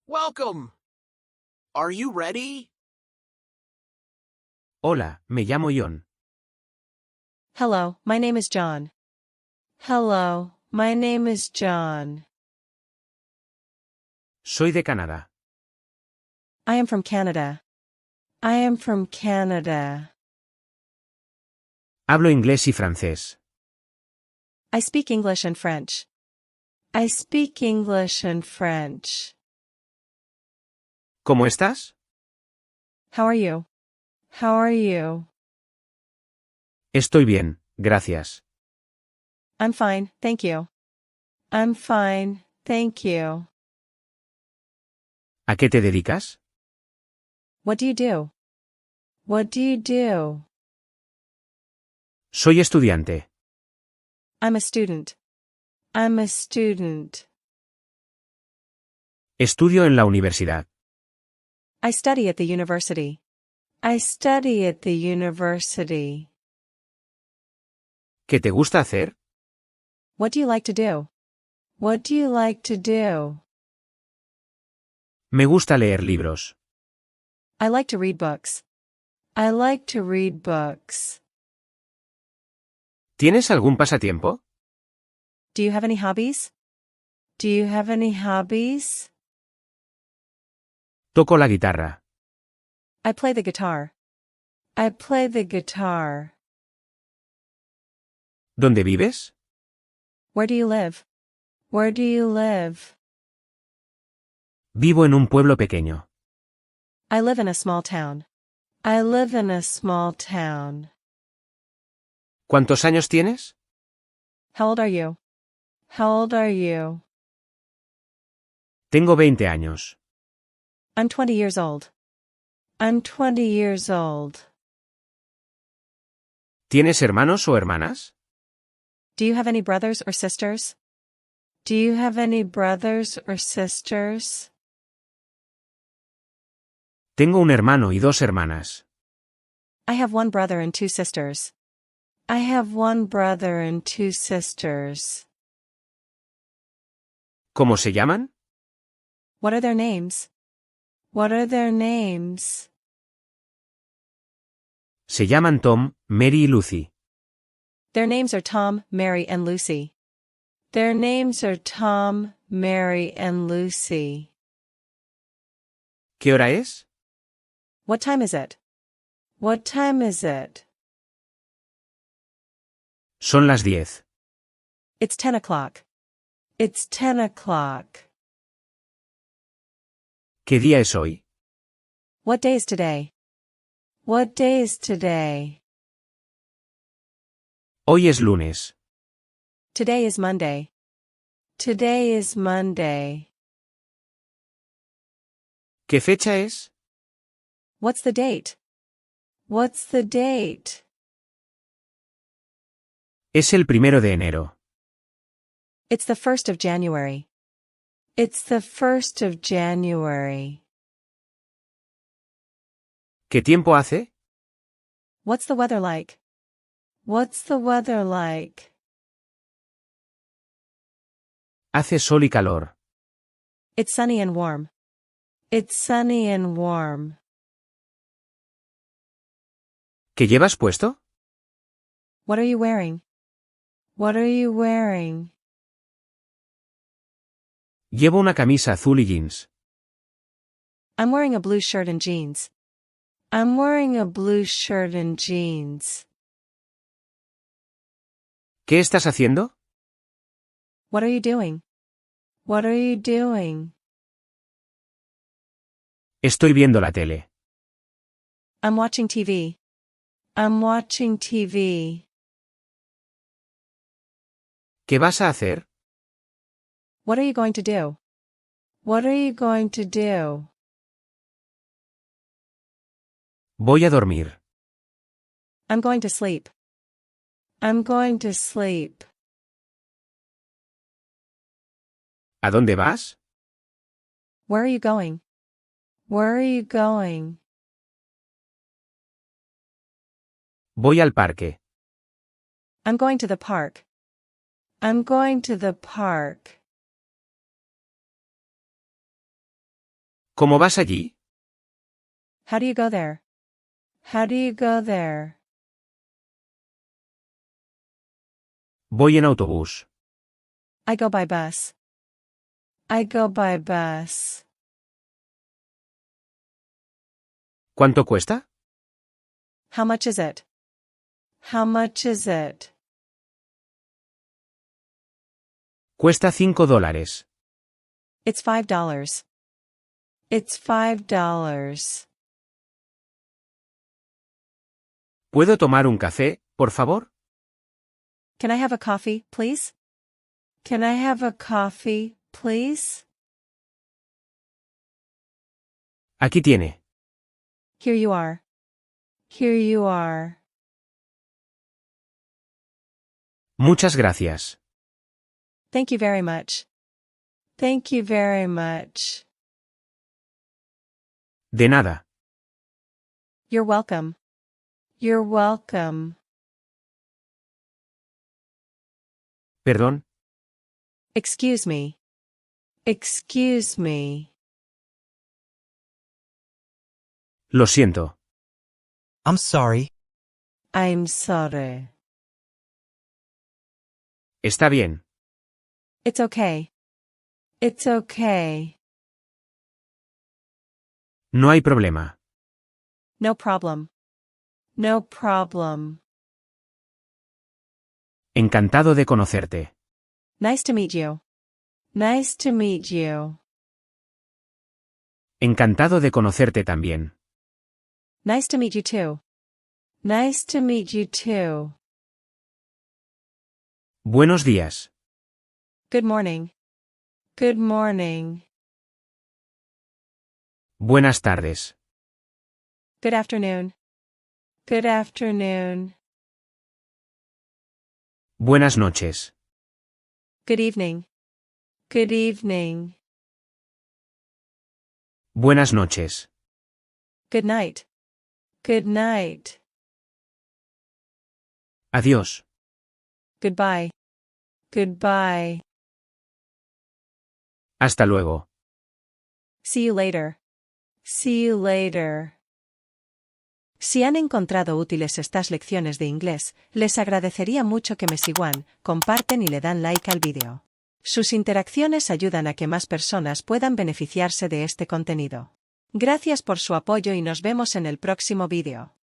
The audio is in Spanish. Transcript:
Welcome. Are you ready? Hola, me llamo John. Hello, my name is John. Hello, my name is John. Soy de Canadá. I am from Canada. I am from Canada. Hablo inglés y francés. I speak English and French. I speak English and French. ¿Cómo estás? How are you? How are you? Estoy bien, gracias. I'm fine, thank you. I'm fine, thank you. ¿A qué te dedicas? What do you do? What do you do? Soy estudiante. I'm a student. I'm a student. Estudio en la universidad. I study at the university. I study at the university. ¿Qué te gusta hacer? What do you like to do? What do you like to do? Me gusta leer libros. I like to read books. I like to read books. ¿Tienes algún pasatiempo? Do you have any hobbies? Do you have any hobbies? Toco la guitarra. I play the guitar. I play the guitar. ¿Dónde vives? Where do you live? Where do you live? Vivo en un pueblo pequeño. I live in a small town. I live in a small town. ¿Cuántos años tienes? How old are you? How old are you? Tengo 20 años. I'm 20 years old. I'm 20 years old. ¿Tienes hermanos o hermanas? Do you have any brothers or sisters? Do you have any brothers or sisters? Tengo un hermano y dos hermanas. I have one brother and two sisters. I have one brother and two sisters. ¿Cómo se llaman? What are their names? What are their names? Se llaman Tom, Mary y Lucy. Their names are Tom, Mary, and Lucy. Their names are Tom, Mary, and Lucy. ¿Qué hora es? What time is it? What time is it? Son las 10. It's 10 o'clock. It's 10 o'clock. ¿Qué día es hoy? What day is today? What day is today? Hoy es lunes. Today is Monday. Today is Monday. ¿Qué fecha es? What's the date? What's the date? Es el 1 de enero. It's the 1st of January. It's the 1st of January. ¿Qué tiempo hace? What's the weather like? What's the weather like? Hace sol y calor. It's sunny and warm. It's sunny and warm. ¿Qué llevas puesto? What are you wearing? What are you wearing? Llevo una camisa azul y jeans. I'm wearing a blue shirt and jeans. I'm wearing a blue shirt and jeans. ¿Qué estás haciendo? What are you doing? What are you doing? Estoy viendo la tele. I'm watching TV. I'm watching TV. ¿Qué vas a hacer? What are you going to do? What are you going to do? Voy a dormir. I'm going to sleep. I'm going to sleep. ¿A dónde vas? Where are you going? Where are you going? Voy al parque. I'm going to the park. I'm going to the park. ¿Cómo vas allí? How do you go there? How do you go there? Voy en autobús. I go by bus. I go by bus. ¿Cuánto cuesta? How much is it? How much is it? Cuesta $5. It's $5. It's $5. ¿Puedo tomar un café, por favor? Can I have a coffee, please? Can I have a coffee, please? Aquí tiene. Here you are. Here you are. Muchas gracias. Thank you very much. Thank you very much. De nada. You're welcome. You're welcome. Perdón. Excuse me. Excuse me. Lo siento. I'm sorry. I'm sorry. Está bien. It's okay. It's okay. No hay problema. No problem. No problem. Encantado de conocerte. Nice to meet you. Nice to meet you. Encantado de conocerte también. Nice to meet you too. Nice to meet you too. Buenos días. Good morning. Good morning. Buenas tardes. Good afternoon. Good afternoon. Buenas noches. Good evening. Good evening. Buenas noches. Good night. Good night. Adiós. Goodbye. Goodbye. Hasta luego. See you later. See you later. Si han encontrado útiles estas lecciones de inglés, les agradecería mucho que me sigan, comparten y le dan like al vídeo. Sus interacciones ayudan a que más personas puedan beneficiarse de este contenido. Gracias por su apoyo y nos vemos en el próximo vídeo.